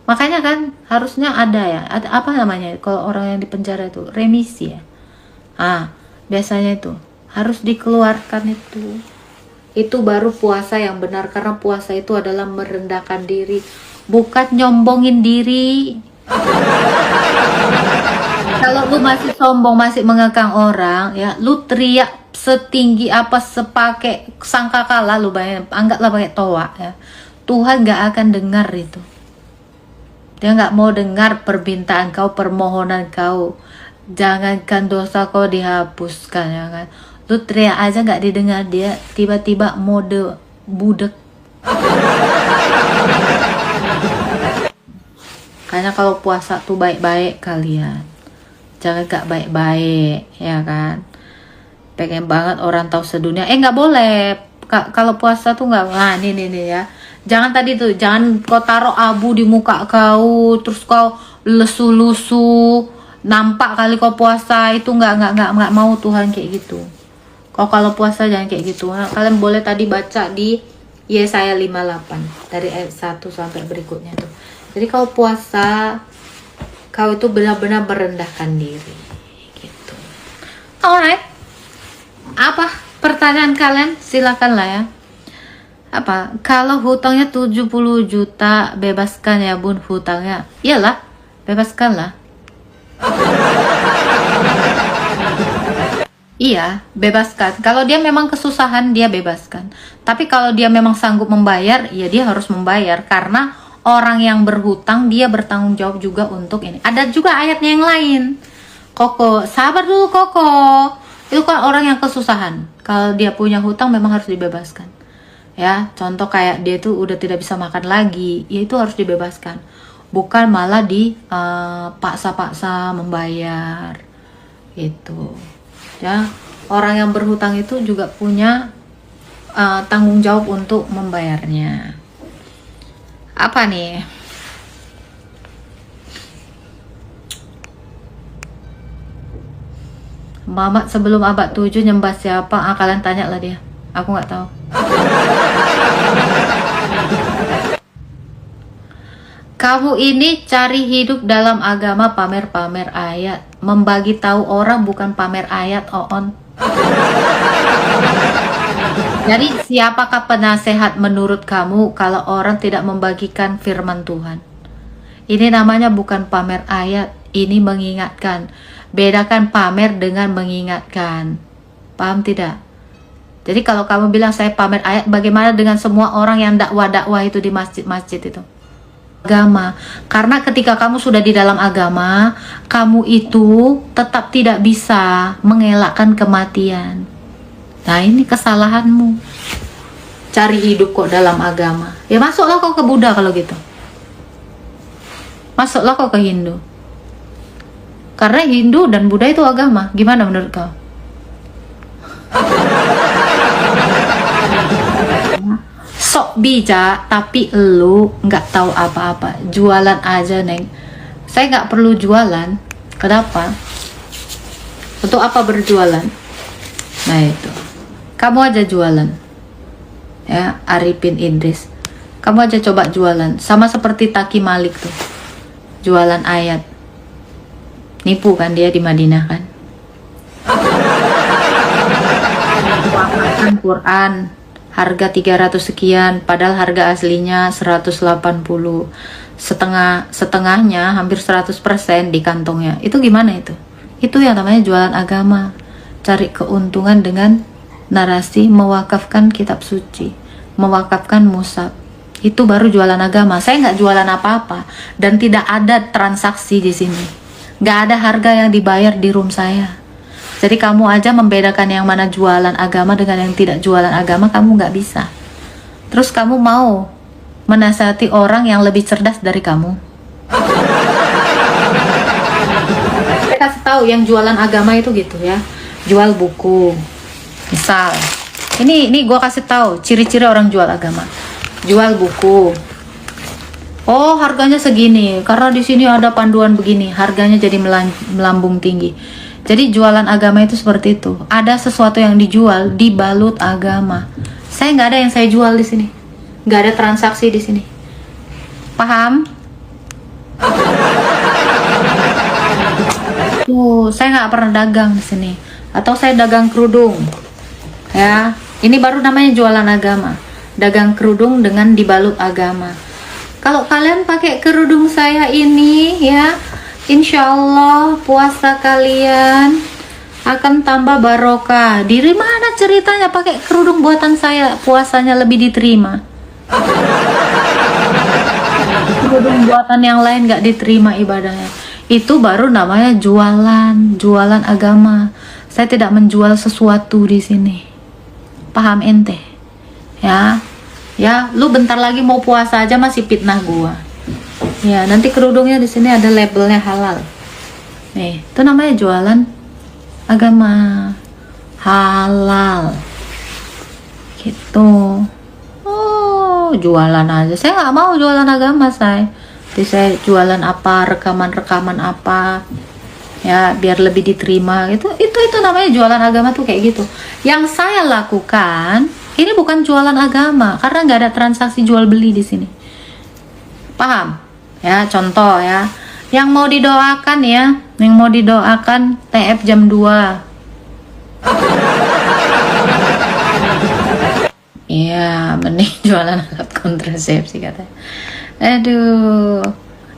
makanya kan harusnya ada ya. Ada apa namanya? Kalau orang yang di penjara itu, remisi ya. Biasanya itu harus dikeluarkan itu. Itu baru puasa yang benar. Karena puasa itu adalah merendahkan diri, bukan nyombongin diri. Kalau lu masih sombong, masih mengekang orang ya, lu teriak setinggi apa, sepakai sangkakala, lu bayangin, anggaplah pakai toa ya, Tuhan gak akan dengar itu. Dia gak mau dengar permintaan kau, permohonan kau. Jangankan dosa kau dihapuskan ya kan, lu teriak aja gak didengar, dia tiba-tiba mode budek. Karena kalau puasa tuh baik-baik kalian, jangan gak baik-baik ya kan. Pengen banget orang tahu sedunia, nggak boleh. Kalau puasa tuh nggak. Nah nih ya, jangan tadi tuh, jangan kau taruh abu di muka kau terus kau lesu-lusu, nampak kali kau puasa. Itu nggak mau Tuhan kayak gitu. Kalau puasa jangan kayak gitu. Nah, kalian boleh tadi baca di Yesaya 58 dari ayat 1 sampai berikutnya tuh. Jadi kalau puasa kau itu benar-benar merendahkan diri gitu. Alright. Apa pertanyaan kalian? Silakan lah ya. Apa? Kalau hutangnya 70 juta, bebaskan ya bun hutangnya. Iyalah, bebaskan lah. Iya, bebaskan. Kalau dia memang kesusahan, dia bebaskan. Tapi kalau dia memang sanggup membayar, ya dia harus membayar. Karena orang yang berhutang, dia bertanggung jawab juga untuk ini. Ada juga ayatnya yang lain. Koko, sabar dulu Koko. Itu kan orang yang kesusahan. Kalau dia punya hutang, memang harus dibebaskan. Ya, contoh kayak dia tuh udah tidak bisa makan lagi, ya itu harus dibebaskan. Bukan malah dipaksa-paksa membayar. Gitu. Ya, orang yang berhutang itu juga punya tanggung jawab untuk membayarnya. Apa nih? Mamat sebelum abad 7 nyembah siapa? Kalian tanya lah dia. Aku nggak tahu. Kamu ini cari hidup dalam agama pamer-pamer ayat. Membagi tahu orang bukan pamer ayat, Oon. Jadi siapakah penasehat menurut kamu kalau orang tidak membagikan firman Tuhan? Ini namanya bukan pamer ayat, ini mengingatkan. Bedakan pamer dengan mengingatkan. Paham tidak? Jadi kalau kamu bilang saya pamer ayat, bagaimana dengan semua orang yang dakwah-dakwah itu di masjid-masjid itu? Agama. Karena ketika kamu sudah di dalam agama, kamu itu tetap tidak bisa mengelakkan kematian. Nah, ini kesalahanmu. Cari hidup kok dalam agama. Ya masuklah kau ke Buddha kalau gitu. Masuklah kau ke Hindu. Karena Hindu dan Buddha itu agama. Gimana menurut kau? Sok bijak, tapi lu nggak tahu apa-apa. Jualan aja, Neng. Saya nggak perlu jualan. Kenapa? Untuk apa berjualan? Nah itu. Kamu aja jualan. Ya, Arifin Idris. Kamu aja coba jualan. Sama seperti Taki Malik tuh. Jualan ayat. Nipu kan dia di Madinah kan? Quran harga 300 sekian, padahal harga aslinya 180. Setengahnya hampir 100% di kantongnya. Itu gimana itu? Itu yang namanya jualan agama. Cari keuntungan dengan narasi mewakafkan kitab suci, mewakafkan mushaf. Itu baru jualan agama. Saya nggak jualan apa-apa dan tidak ada transaksi di sini. Nggak ada harga yang dibayar di room saya. Jadi kamu aja membedakan yang mana jualan agama dengan yang tidak jualan agama, kamu nggak bisa. Terus kamu mau menasihati orang yang lebih cerdas dari kamu. Saya kasih tahu yang jualan agama itu gitu ya. Jual buku. Misal, ini gua kasih tahu ciri-ciri orang jual agama. Jual buku. Oh, harganya segini karena di sini ada panduan begini, harganya jadi melambung tinggi. Jadi jualan agama itu seperti itu. Ada sesuatu yang dijual dibalut agama. Saya nggak ada yang saya jual di sini. Nggak ada transaksi di sini. Paham? Tuh, saya nggak pernah dagang di sini. Atau saya dagang kerudung. Ya, ini baru namanya jualan agama. Dagang kerudung dengan dibalut agama. Kalau kalian pakai kerudung saya ini ya, insya Allah puasa kalian akan tambah barokah. Di mana ceritanya pakai kerudung buatan saya puasanya lebih diterima? Kerudung buatan yang lain nggak diterima ibadahnya. Itu baru namanya jualan agama. Saya tidak menjual sesuatu di sini. Paham ente? Ya, lu bentar lagi mau puasa aja masih fitnah gua. Ya, nanti kerudungnya di sini ada labelnya halal. Nih, itu namanya jualan agama halal. Gitu. Oh, jualan aja. Saya nggak mau jualan agama, saya. Jadi saya jualan apa, rekaman-rekaman apa. ya, biar lebih diterima gitu. Itu namanya jualan agama tuh kayak gitu. Yang saya lakukan ini bukan jualan agama karena nggak ada transaksi jual beli di sini. Paham? Ya, contoh ya. Yang mau didoakan ya, yang mau didoakan TF jam 2. Iya, mending jualan alat kontrasepsi katanya. Aduh,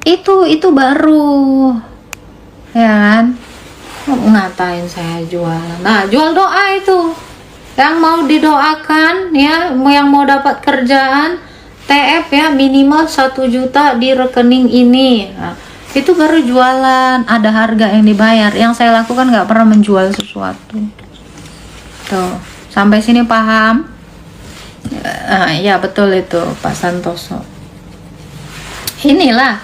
itu baru, ya kan? Ngatain saya jualan. Nah, jual doa itu. Yang mau didoakan ya, yang mau dapat kerjaan TF ya, minimal 1 juta di rekening ini. Nah, itu baru jualan, ada harga yang dibayar. Yang saya lakukan nggak pernah menjual sesuatu. Tuh, sampai sini paham? Ya betul itu Pak Santoso. Inilah,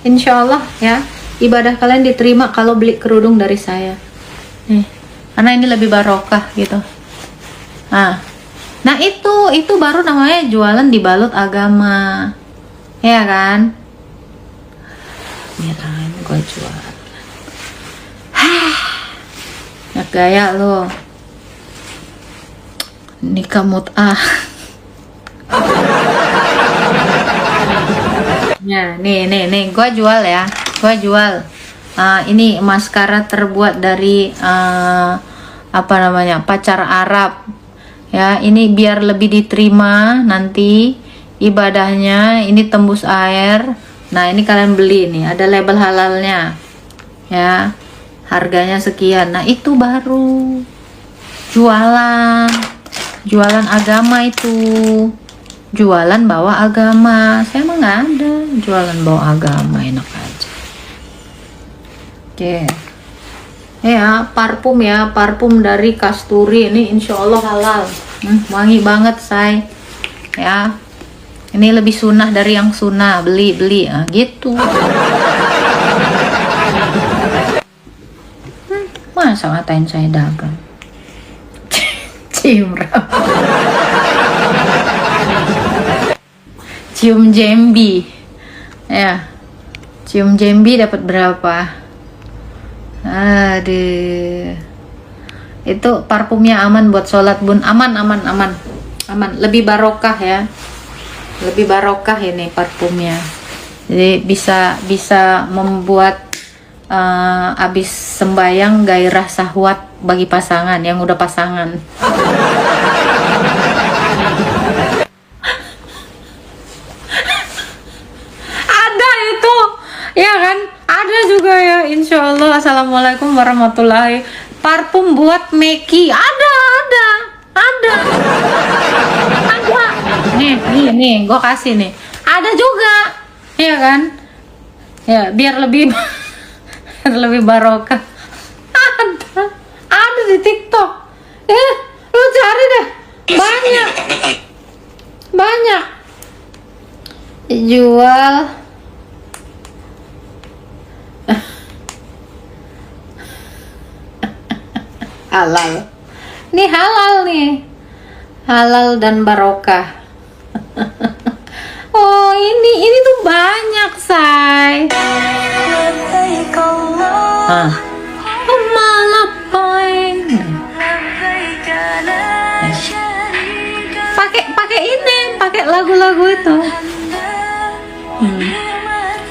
insya Allah ya, ibadah kalian diterima kalau beli kerudung dari saya. Nih, karena ini lebih barokah gitu. Nah itu baru namanya jualan dibalut agama, ya kan? Mirain gue jualan. Ya gaya lo. Nikah mut'ah. Ya, nih, gue jual ya. Gue jual. Ini maskara terbuat dari apa namanya, pacar Arab. Ya, ini biar lebih diterima nanti ibadahnya. Ini tembus air. Nah, ini kalian beli nih, ada label halalnya. Ya, harganya sekian. Nah, itu baru jualan agama itu. Jualan bawa agama. Saya emang nggak ada jualan bawa agama, enak aja. Oke. Ya, parfum dari Kasturi ini insya Allah halal. Wangi banget, say. Ya. Ini lebih sunnah dari yang sunnah. Beli gitu. Masa ngatain saya dagang? Cium rambut. Cium Jambi. Ya. Cium Jambi dapat berapa? Aduh. Itu parfumnya aman buat sholat, Bun. Aman. Lebih barokah ya. Lebih barokah ini parfumnya. Jadi bisa membuat abis sembayang gairah syahwat bagi pasangan yang udah pasangan. Ada itu, ya kan? Ada juga ya, insya Allah. Assalamualaikum warahmatullahi. Parfum buat Meki ada. Nih, gue kasih nih. Ada juga, ya kan? Ya, biar lebih lebih barokah. Ada di TikTok. Lu cari deh. Banyak. Jual halal. Ini halal nih. Halal dan barokah. Oh, ini tuh banyak, say. Pakai lagu-lagu itu.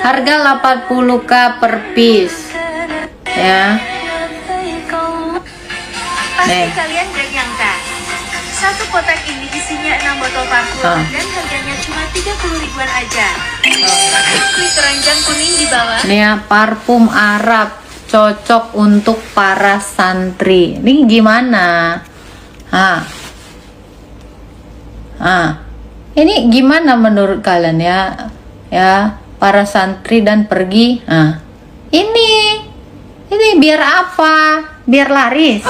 Harga 80k per piece. Ya. Pasti kalian gak nyangka, satu kotak ini isinya 6 botol parfum dan harganya cuma 30 ribuan aja. Klik keranjang kuning di bawah. Ini ya, parfum Arab cocok untuk para santri. Ini gimana? Ini gimana menurut kalian ya? Ya, para santri dan pergi. Ini biar apa? Biar laris.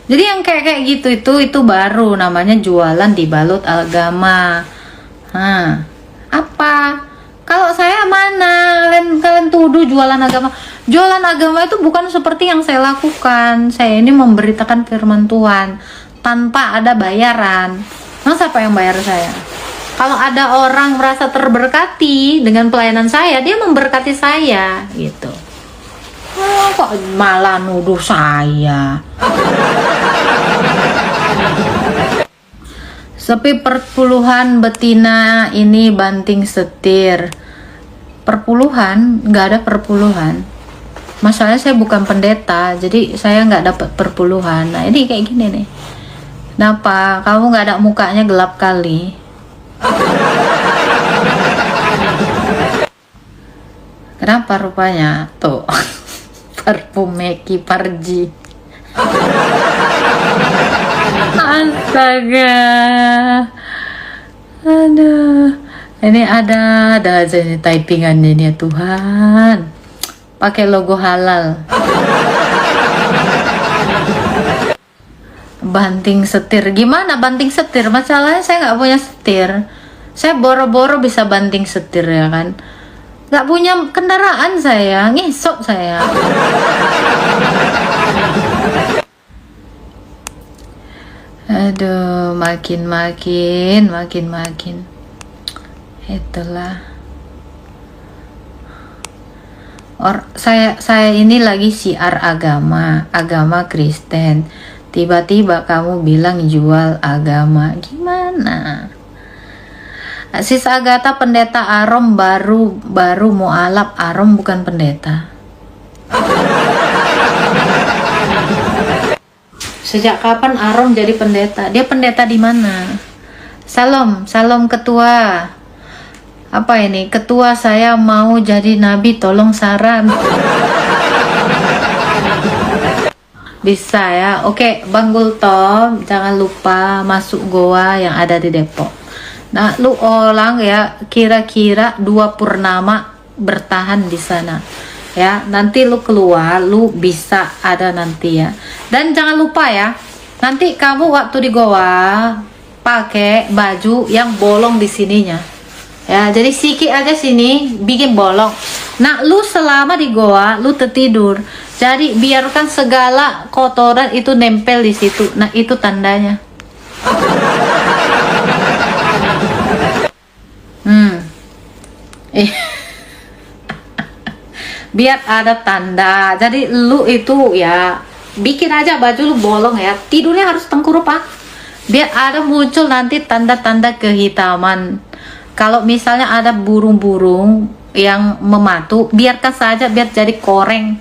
Jadi yang kayak gitu itu baru namanya jualan dibalut agama. Apa? Kalau saya mana? Kalian tuduh jualan agama. Jualan agama itu bukan seperti yang saya lakukan. Saya ini memberitakan firman Tuhan tanpa ada bayaran. Masa siapa yang bayar saya? Kalau ada orang merasa terberkati dengan pelayanan saya, dia memberkati saya gitu. Oh, kok malah nuduh saya. Sepi perpuluhan betina ini banting setir. Perpuluhan? Nggak ada perpuluhan. Masalahnya saya bukan pendeta, jadi saya nggak dapat perpuluhan. Nah ini kayak gini nih. Kenapa? Kamu nggak ada mukanya gelap kali. Kenapa rupanya? Tuh. Parfumeki Parji. Astaga. Aduh. Ini ada aja ini typingannya ini ya Tuhan. Pakai logo halal. Banting setir. Gimana banting setir? Masalahnya saya nggak punya setir. Saya boro-boro bisa banting setir ya kan. Nggak punya kendaraan saya. Ngesot saya. Aduh, makin. Itulah. Saya ini lagi siar agama Kristen. Tiba-tiba kamu bilang jual agama. Gimana? Sis Agatha pendeta Arom baru mualaf. Arom bukan pendeta. Sejak kapan Arom jadi pendeta? Dia pendeta di mana? Salam ketua. Apa ini? Ketua saya mau jadi nabi, tolong saran. Bisa ya. Oke, Bang Gultom, jangan lupa masuk goa yang ada di Depok. Nah, lu ulang ya, kira-kira 2 purnama bertahan di sana. Ya, nanti lu keluar, lu bisa ada nanti ya. Dan jangan lupa ya, nanti kamu waktu di goa pakai baju yang bolong di sininya. Ya, jadi sikit aja sini bikin bolong. Nah, lu selama di goa lu tertidur. Jadi biarkan segala kotoran itu nempel di situ. Nah, itu tandanya. Biar ada tanda. Jadi lu itu ya bikin aja baju lu bolong ya. Tidurnya harus tengkurup Pak. Biar ada muncul nanti tanda-tanda kehitaman. Kalau misalnya ada burung-burung yang mematu, biarkan saja biar jadi koreng.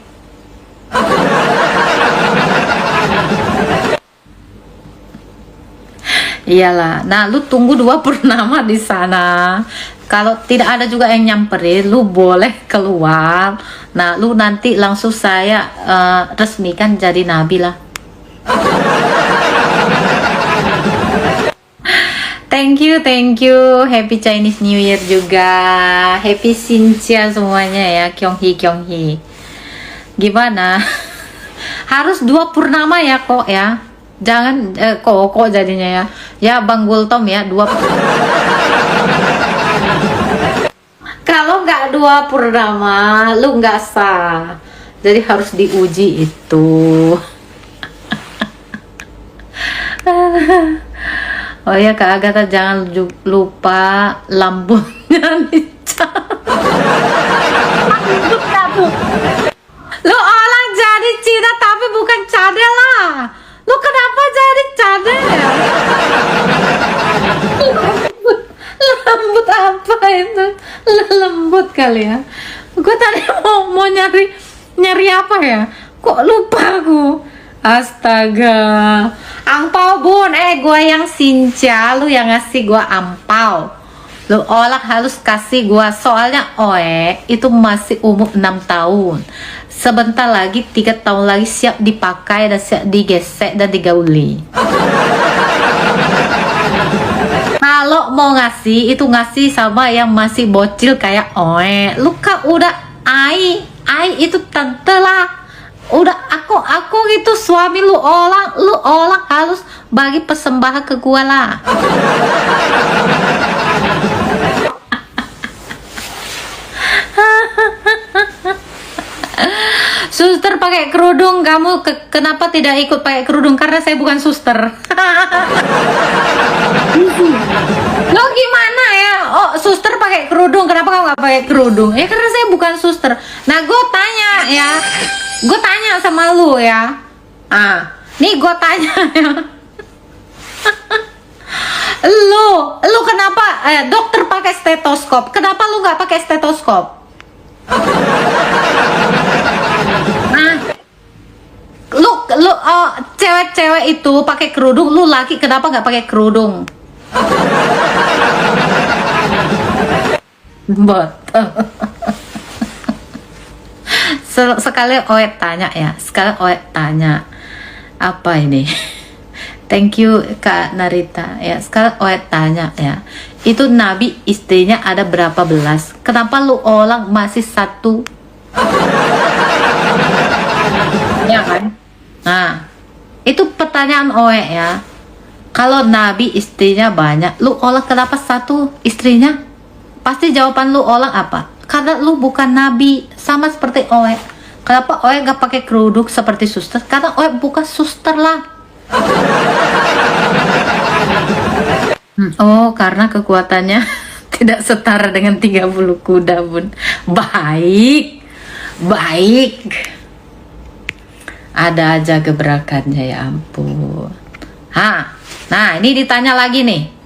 Iyalah. Nah, lu tunggu 2 purnama di sana. Kalau tidak ada juga yang nyamperin, lu boleh keluar. Nah, lu nanti langsung saya resmikan jadi nabi lah. Thank you. Happy Chinese New Year juga. Happy Xinjia semuanya ya. Kyonghi. Gimana? Harus 2 purnama ya kok ya. Jangan kok jadinya ya. Ya Bang Gultom ya 2. Kalau nggak 2 purnama, lu nggak sah. Jadi harus diuji itu. Oh ya Kak Agatha, jangan lupa lambungnya dicat. Lu orang jadi Cina tapi bukan cadel lah. Lu kenapa jadi cadel? Lembut apa itu? Lembut kali ya. Gue tadi mau nyari apa ya? Kok lupa aku. Astaga. Angpau bun, gue yang Sinja, lu yang ngasih gue ampau. Lu olah halus kasih gue, soalnya itu masih umur 6 tahun. Sebentar lagi 3 tahun lagi siap dipakai dan siap digesek dan digauli. Kalau mau ngasih, itu ngasih sama yang masih bocil kayak lu kan udah ai itu tante lah. Udah aku gitu suami lu orang harus bagi persembahan ke gua lah. Suster pakai kerudung, kamu kenapa tidak ikut pakai kerudung? Karena saya bukan suster. Lo gimana ya? Oh, suster pakai kerudung. Kenapa kamu nggak pakai kerudung? Ya karena saya bukan suster. Nah, gue tanya ya. Gue tanya sama lu ya. Nih gue tanya ya. Lu kenapa dokter pakai stetoskop? Kenapa lu nggak pakai stetoskop? Nah, lu cewek-cewek itu pakai kerudung, lu laki kenapa nggak pakai kerudung? Betul. Sekali Oet tanya ya, apa ini? Thank you Kak Narita ya. Sekarang Oet tanya ya, itu Nabi istrinya ada berapa belas? Kenapa lu orang masih satu? Ya kan? Nah, itu pertanyaan Oet ya. Kalau Nabi istrinya banyak, lu orang kenapa satu istrinya? Pasti jawaban lu orang apa? Karena lu bukan Nabi, sama seperti Oet. Kenapa Oet gak pakai kerudung seperti suster? Karena Oet bukan suster lah. Oh, karena kekuatannya tidak setara dengan 30 kuda, Bun. Baik. Ada aja gebrakannya, ya ampun. Nah, ini ditanya lagi nih.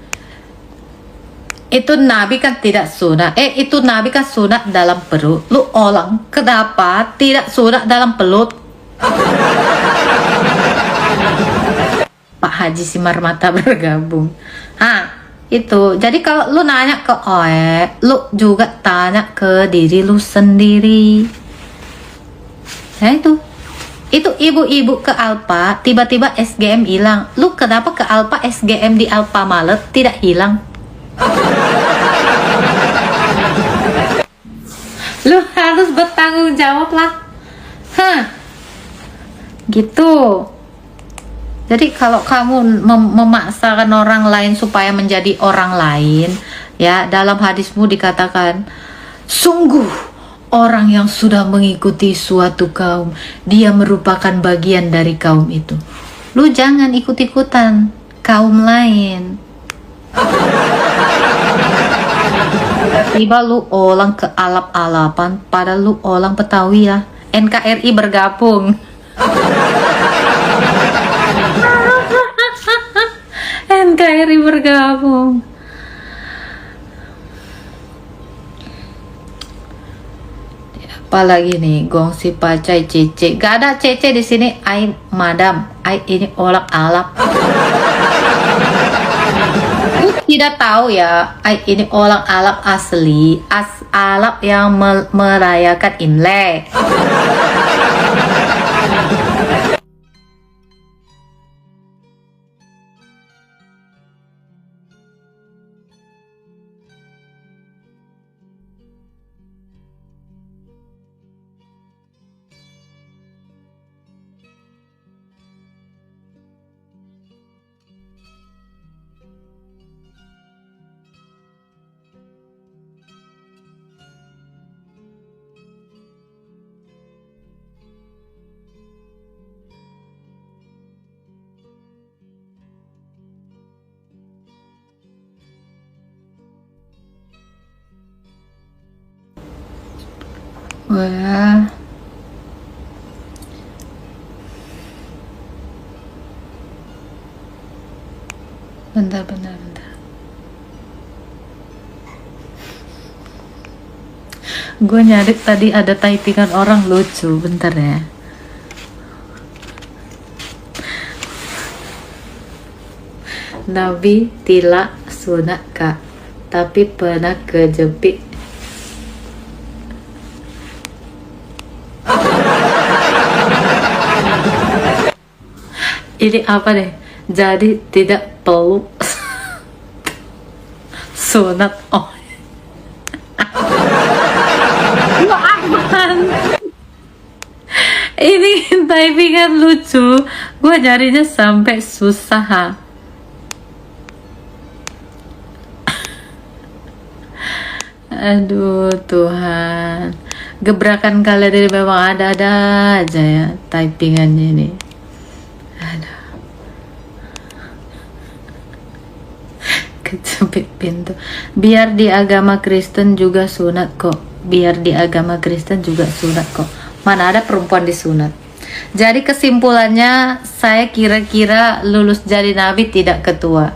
Itu Nabi kan tidak sunat. Itu Nabi kan sunat dalam perut. Lu orang kenapa tidak sunat dalam pelut? Pak Haji Simar Mata bergabung. Itu. Jadi kalau lu nanya ke Oe, lu juga tanya ke diri lu sendiri. Ya itu ibu-ibu ke Alpa, tiba-tiba SGM hilang. Lu kenapa ke Alpa SGM di Alpa Malet tidak hilang? Lu harus bertanggung jawab lah. Gitu. Jadi kalau kamu memaksakan orang lain supaya menjadi orang lain, ya dalam hadismu dikatakan, sungguh orang yang sudah mengikuti suatu kaum, dia merupakan bagian dari kaum itu. Lu jangan ikut-ikutan kaum lain. Tiba lu orang ke alap-alapan, pada lu orang Betawi ya. NKRI bergabung. NKRI bergabung. Apalagi nih, gongsi pacai cece. Gak ada cece di sini. Ai madam, ai ini orang Arab. Tidak tahu ya, ai ini orang Arab asli, Arab yang merayakan Imlek. Wah. Bentar. Gue nyari tadi ada typingan orang lucu. Bentar ya. Nabi tidak sunat kak, tapi pernah kejepit. Ini apa deh? Jadi tidak perlu sunat. Oh, apaan? Ini typingan lucu. Gue nyarinya sampai susah. Aduh Tuhan, gebrakan kalian ini memang ada-ada aja ya typingannya ini. Aduh, kejepit. sempit pintu. Biar di agama Kristen juga sunat kok. Biar di agama Kristen juga sunat kok. Mana ada perempuan disunat. Jadi kesimpulannya, saya kira-kira lulus jadi nabi tidak ketua.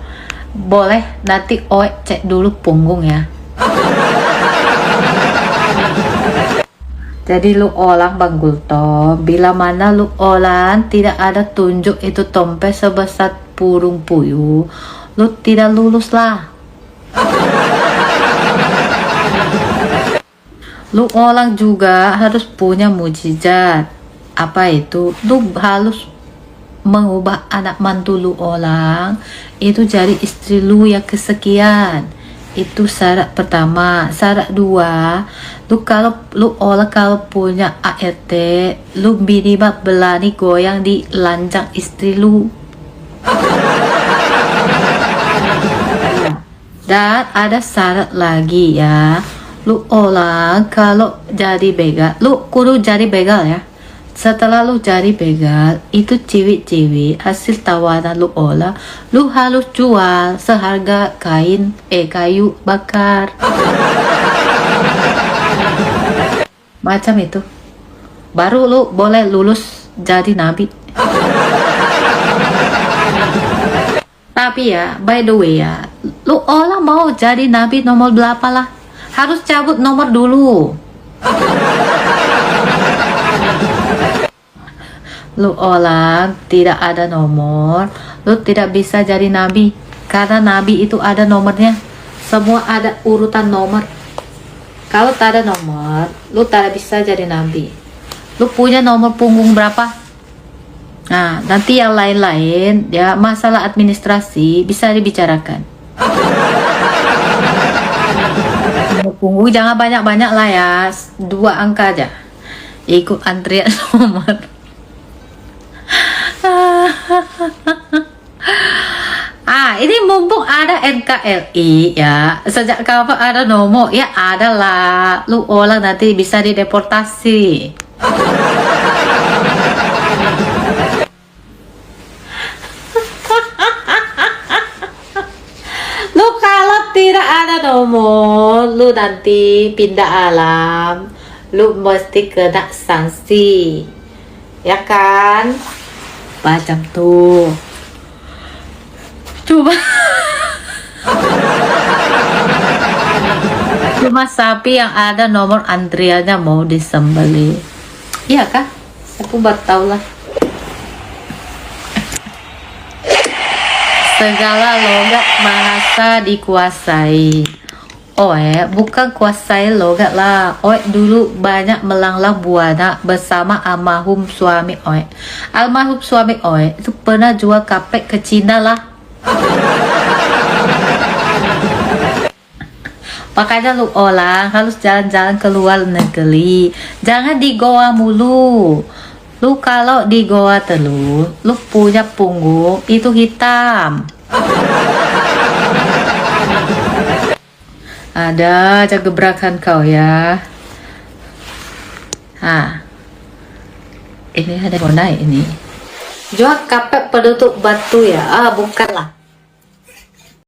Boleh nanti Oe cek dulu punggung ya. Jadi lu olang Bang Gultom, bila mana lu olang tidak ada tunjuk itu tompe sebesar burung puyuh, lu tidak lulus lah. Lu olang juga harus punya mujizat. Apa itu? Lu harus mengubah anak mantu lu olang itu jadi istri lu yang kesekian. Itu syarat pertama. Syarat dua, lu kalau lu olah kalau punya ART, lu minimal berani goyang di lanjang istri lu. Dan ada syarat lagi ya, lu olah kalau jadi begal, lu kudu jadi begal ya. Setelah lu jadi begal, itu cewek-cewek hasil tawaran lu olah, lu harus jual seharga kayu bakar. Macam itu. Baru lu boleh lulus jadi nabi. Tapi ya, by the way ya, lu olah mau jadi nabi nomor berapa lah? Harus cabut nomor dulu. Lu olah tidak ada nomor, lu tidak bisa jadi nabi. Karena nabi itu ada nomornya. Semua ada urutan nomor. Kalau tak ada nomor, lu tak bisa jadi nabi. Lu punya nomor punggung berapa? Nah, nanti yang lain-lain ya, masalah administrasi bisa dibicarakan. Nomor punggung jangan banyak-banyak lah ya, 2 angka aja. Ikut antrian nomor. Ini mumpung ada NKRI ya, sejak kapan ada nomor ya, ada lah. Lu olah nanti bisa dideportasi. Lu kalau tidak ada nomor, lu nanti pindah alam, lu mesti kena sanksi, ya kan? Macam tuh. Cuma sapi yang ada nomor antriannya mau disembelih. Iya kah? Aku baru tahu lah. Segala logat bahasa dikuasai. Bukan kuasai logat lah. Dulu banyak melanglang buana bersama almarhum suami Almarhum suami itu pernah jual kapek ke Cina lah. Makanya lu olah harus jalan-jalan ke luar negeri. Jangan di Goa mulu. Lu kalau di Goa terus, lu punya punggung itu hitam. Ada aja gebrakan kau ya. Ini ada mau naik ini. Jual kapek penutup batu ya? Bukan lah.